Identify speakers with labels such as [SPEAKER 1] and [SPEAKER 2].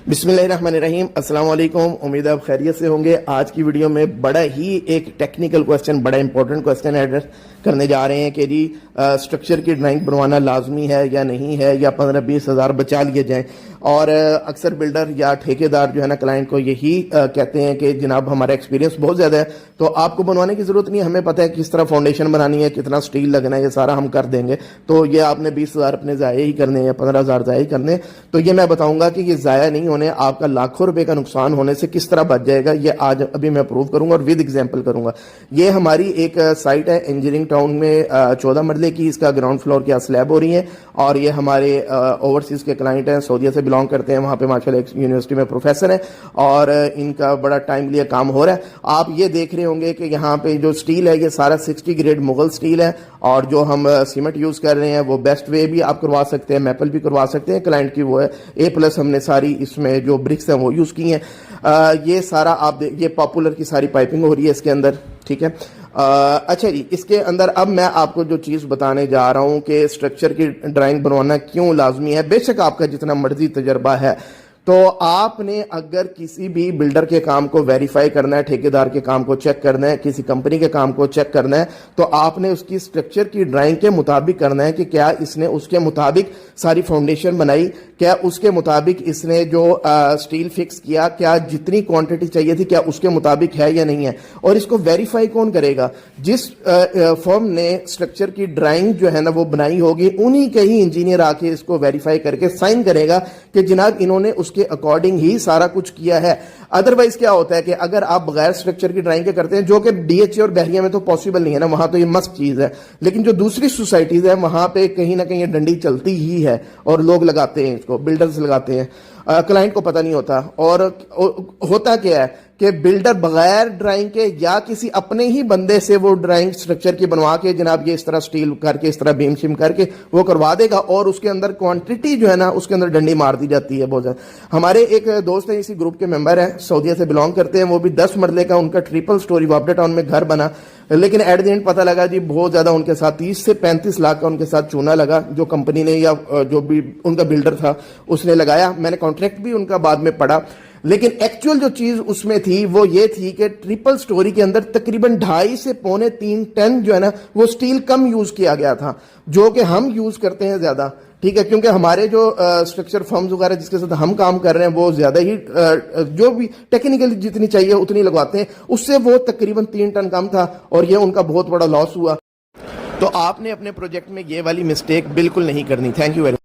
[SPEAKER 1] بسم اللہ الرحمن الرحیم، السلام علیکم، امید ہے آپ خیریت سے ہوں گے۔ آج کی ویڈیو میں بڑا ہی ایک ٹیکنیکل کوسچن، بڑا امپورٹنٹ کوسچن ایڈریس کرنے جا رہے ہیں کہ جی اسٹرکچر کی ڈرائنگ بنوانا لازمی ہے یا نہیں ہے، یا 15-20 ہزار بچا لیے جائیں۔ اور اکثر بلڈر یا ٹھیکیدار جو ہے نا کلائنٹ کو یہی کہتے ہیں کہ جناب ہمارا ایکسپیرینس بہت زیادہ ہے تو آپ کو بنوانے کی ضرورت نہیں ہے، ہمیں پتہ ہے کس طرح فاؤنڈیشن بنانی ہے، کتنا سٹیل لگنا ہے، یہ سارا ہم کر دیں گے، تو یہ آپ نے 20 ہزار اپنے ضائع ہی کرنے یا 15 ہزار ضائع کرنے۔ تو یہ میں بتاؤں گا کہ یہ ضائع نہیں ہونے، آپ کا لاکھوں روپے کا نقصان ہونے سے کس طرح بچ جائے گا، یہ آج ابھی میں پروو کروں گا اور ود ایگزامپل کروں گا۔ یہ ہماری ایک سائٹ ہے انجینئرنگ ٹاؤن میں، 14 مرلے کی، اس کا گراؤنڈ فلور کی سلیب ہو رہی ہے، اور یہ ہمارے اوورسیز کے کلائنٹ ہیں، سعودیہ سے بلانگ کرتے ہیں، وہاں پہ ماشاءاللہ ایک یونیورسٹی میں پروفیسر ہیں اور ان کا بڑا ٹائم لیا کام ہو رہا ہے۔ آپ یہ دیکھ رہے ہوں گے کہ یہاں پہ جو سٹیل ہے یہ سارا 60 گریڈ مغل سٹیل ہے، اور جو ہم سیمنٹ یوز کر رہے ہیں وہ بیسٹ وے بھی آپ کروا سکتے ہیں، میپل بھی کروا سکتے ہیں، کلائنٹ کی وہ ہے A+ ہم نے ساری اس میں جو برکس ہیں وہ یوز کی ہیں۔ یہ سارا آپ یہ پاپولر کی ساری پائپنگ ہو رہی ہے اس کے اندر، ٹھیک ہے۔ اچھا جی، اس کے اندر اب میں آپ کو جو چیز بتانے جا رہا ہوں کہ اسٹرکچر کی ڈرائنگ بنوانا کیوں لازمی ہے۔ بے شک آپ کا جتنا مرضی تجربہ ہے، تو آپ نے اگر کسی بھی بلڈر کے کام کو ویریفائی کرنا ہے، ٹھیکیدار کے کام کو چیک کرنا ہے، کسی کمپنی کے کام کو چیک کرنا ہے، تو آپ نے اس کی اسٹرکچر کی ڈرائنگ کے مطابق کرنا ہے کہ کیا اس نے اس کے مطابق ساری فاؤنڈیشن بنائی، کیا اس کے مطابق اس نے جو سٹیل فکس کیا، کیا جتنی کوانٹٹی چاہیے تھی کیا اس کے مطابق ہے یا نہیں ہے۔ اور اس کو ویریفائی کون کرے گا؟ جس فرم نے اسٹرکچر کی ڈرائنگ جو ہے نا وہ بنائی ہوگی، انہی کے ہی انجینئر آ کے اس کو ویریفائی کر کے سائن کرے گا کہ جناب انہوں نے اس کے اکارڈنگ ہی سارا کچھ کیا ہے۔ ادروائز کیا ہوتا ہے کہ اگر آپ بغیر اسٹرکچر کی ڈرائنگ کے کرتے ہیں، جو کہ DHA اور بحریہ میں تو پاسبل نہیں ہے نا، وہاں تو یہ مسٹ چیز ہے، لیکن جو دوسری سوسائٹیز ہیں وہاں پہ کہیں نہ کہیں ڈنڈی چلتی ہی ہے، اور لوگ لگاتے ہیں اس کو، بلڈرز لگاتے ہیں، کلائنٹ کو پتہ نہیں ہوتا۔ اور ہوتا کیا ہے کہ بلڈر بغیر ڈرائنگ کے یا کسی اپنے ہی بندے سے وہ ڈرائنگ اسٹرکچر کی بنوا کے جناب یہ اس طرح سٹیل کر کے اس طرح بیم شیم کر کے وہ کروا دے گا، اور اس کے اندر کوانٹٹی جو ہے نا اس کے اندر ڈنڈی مار دی جاتی ہے بہت زیادہ۔ ہمارے ایک دوست ہیں، اسی گروپ کے ممبر ہیں، سعودیہ سے بلانگ کرتے ہیں، وہ بھی 10 مرلے کا ان کا ٹریپل سٹوری واپڈا ٹاؤن میں گھر بنا، لیکن ایٹ دی اینڈ پتہ لگا جی بہت زیادہ ان کے ساتھ 30 سے 35 لاکھ کا ان کے ساتھ چونا لگا، جو کمپنی نے یا جو بھی ان کا بلڈر تھا اس نے لگایا۔ میں نے کانٹریکٹ بھی ان کا بعد میں پڑھا، لیکن ایکچوئل جو چیز اس میں تھی وہ یہ تھی کہ ٹریپل سٹوری کے اندر تقریباً 2.5 سے 2.25 ٹن جو ہے نا وہ سٹیل کم یوز کیا گیا تھا، جو کہ ہم یوز کرتے ہیں زیادہ، ٹھیک ہے، کیونکہ ہمارے جو اسٹرکچر فرمز وغیرہ جس کے ساتھ ہم کام کر رہے ہیں وہ زیادہ ہی جو بھی ٹیکنیکل جتنی چاہیے اتنی لگواتے ہیں، اس سے وہ تقریباً 3 ٹن کم تھا، اور یہ ان کا بہت بڑا لاس ہوا۔ تو آپ نے اپنے پروجیکٹ میں یہ والی مسٹیک بالکل نہیں کرنی۔ Thank you very